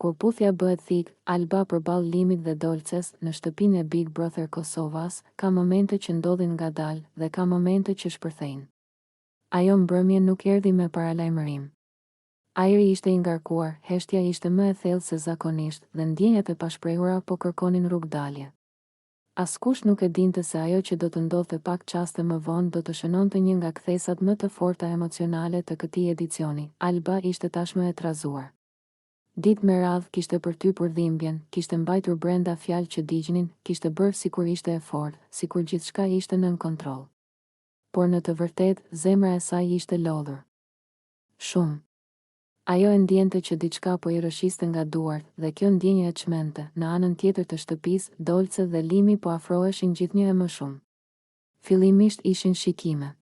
Kur puthja bëhet thik, Alba përballë Limit dhe Dolces në shtëpinë e Big Brother Kosovas, ka momente që ndodhin ngadalë dhe ka momente që shpërthejnë. Ajo mbrëmje nuk erdhi me paralajmërim. Ajri ishte i ngarkuar, heshtja ishte më e thellë se zakonisht dhe ndjenjat e pashprehura po kërkonin rrugdalje. Askush nuk e dinte se ajo që do të ndodhte pak qaste më vonë do të shënonte një nga kthesat më të forta emocionale të këtij edicioni. Alba ishte tashmë e trazuar. Ditë me radhë kishte përtypur dhimbjen, kishte mbajtur brenda fjalë që digjnin, kishte bërë sikur ishte e fortë, sikur gjithçka ishte nën kontroll. Por në të vërtetë, zemra e saj ishte lodhur. Shumë. Ajo e ndjente që diçka po i rrëshiste nga duart dhe kjo ndjenje e çmente. Në anën tjetër të shtëpisë, Dolce dhe Limi po afroheshin gjithnjë e më shumë. Fillimisht ishin shikime.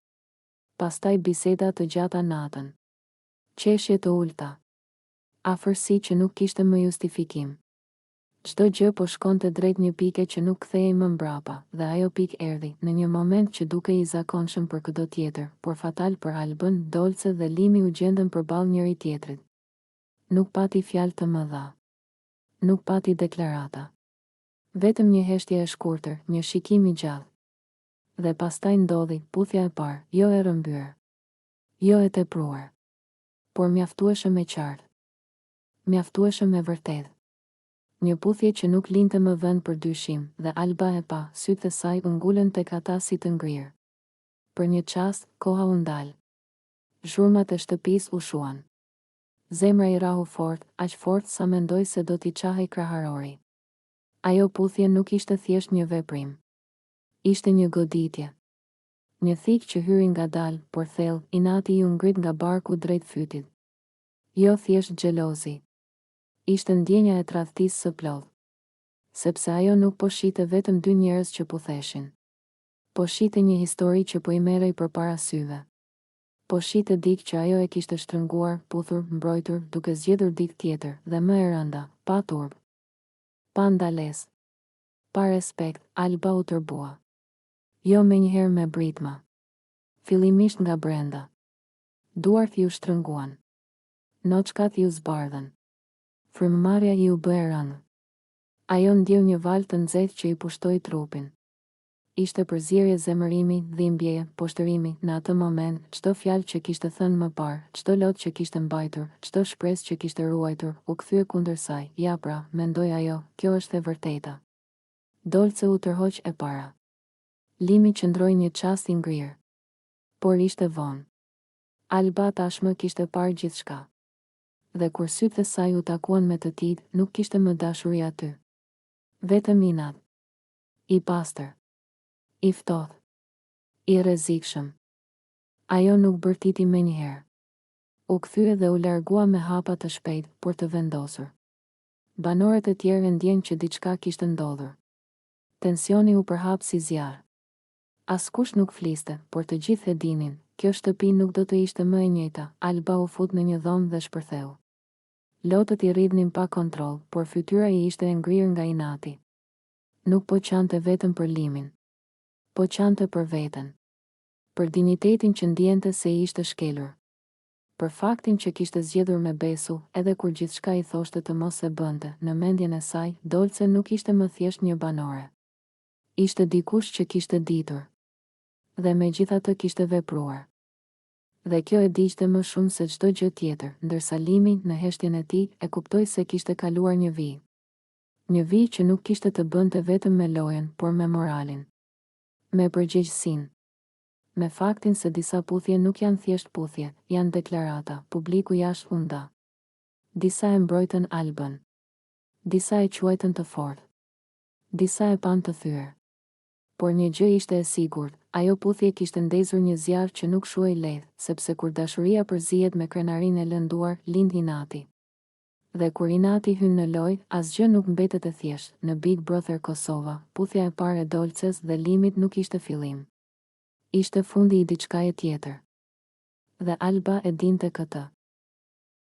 Pastaj biseda të gjata natën. Qeshje të ulta. Afërsi që nuk kishte më justifikim. Çdo gjë po shkonte drejt një pike që nuk kthehej më mbrapa, dhe ajo pikë erdhi në një moment që dukej i zakonshëm për çdo tjetër, por fatal për Albën. Dolce dhe Limi u gjendën përballë njëri tjetrit. Nuk pati fjalë të mëdha. Nuk pati deklarata. Vetëm një heshtje e shkurtër, një shikim i gjallë. Dhe pastaj ndodhi puthja e parë, jo e rrëmbyer, jo e tepruar, por mjaftueshëm e qartë. Mjaftueshëm e vërtetë. Një puthje që nuk linte më vend për dyshim, dhe Alba e pa, sytë e saj u ngulën tek ata si të ngrirë. Për një çast, koha u ndal. Zhurmat e shtëpisë u shuan. Zemra i rahu fort, aq fort sa mendoi se do t'i çahej kraharori. Ajo puthje nuk ishte thjesht një veprim. Ishte një goditje. Një thik që hyri ngadalë, por thellë, inati ju ngrit nga barku drejt fytit. Jo thjesht xhelozi. Ishte ndjenja e tradhtisë së plotë. Sepse ajo nuk po shite vetëm dy njerëz që putheshin. Po shite një histori që po i merrej përpara syve. Po shite dikë që ajo e kishte shtrënguar, puthur, mbrojtur, duke zgjedhur dikë tjetër, dhe më e rënda, pa turp, pa ndalesë, pa respekt. Alba u tërbua. Jo menjëherë me britma. Fillimisht nga brenda. Duart ju shtrënguan. Noçkat ju zbardhen. Frymëmarrja i u bë e rëndë. Ajo ndjeu një val të nxehtë që i pushtoi trupin. Ishte përzierje zemërimi, dhimbjeje, poshtërimi. Në atë moment, çdo fjalë që kishte thënë më parë, çdo lot që kishte mbajtur, çdo shpresë që kishte ruajtur, u kthye kundër saj. Ja pra, mendoi ajo, kjo është e vërteta. Dolce u tërhoq e para. Limi qëndroi një çast i ngrirë. Por ishte vonë. Alba tashmë kishte parë gjithçka. Dhe kur sytë e saj u takuan me të tij, nuk kishte më dashuri aty. Vetëm inat. I pastër. I ftohtë. I rrezikshëm. Ajo nuk bërtiti menjëherë. U kthye dhe u largua me hapa të shpejtë, por të vendosur. Banorët e tjerë ndjenë që diçka kishte ndodhur. Tensioni u përhap si zjarr. Askush nuk fliste, por të gjithë e dinin, kjo shtëpi nuk do të ishte më e njëjta. Alba u fut në një dhomë dhe shpërtheu. Lotët i rridhnin pa kontroll, por fytyra i ishte e ngrirë nga inati. Nuk po qante vetëm për Limin. Po qante për veten. Për dinjitetin që ndjente se i ishte shkelur. Për faktin që kishte zgjedhur me besu, edhe kur gjithçka i thoshte të mos e bënte. Në mendjen e saj, Dolce nuk ishte më thjesht një banore. Ishte dikush që kishte ditur. Dhe megjithatë kishte vepruar. Dhe kjo e digjte më shumë se çdo gjë tjetër, ndërsa Limi, në heshtjen e tij, e kuptoi se kishte kaluar një vijë. Një vijë që nuk kishte të bënte vetëm me lojen, por me moralin. Me përgjegjësinë. Me faktin se disa puthje nuk janë thjesht puthje, janë deklarata. Publiku jashtë u nda. Disa e mbrojtën Albën. Disa e quajtën të fortë. Disa e pan të thyer. Por një gjë ishte e sigurt, ajo puthje kishte ndezur një zjarr që nuk shuhej lehtë, sepse kur dashuria përzihet me krenarinë e lënduar, lind inati. Dhe kur inati hyn në lojë, asgjë nuk mbetet e thjeshtë. Në Big Brother Kosova, puthja e parë e Dolces dhe Limit nuk ishte fillim. Ishte fundi i diçkaje tjetër. Dhe Alba e dinte këtë.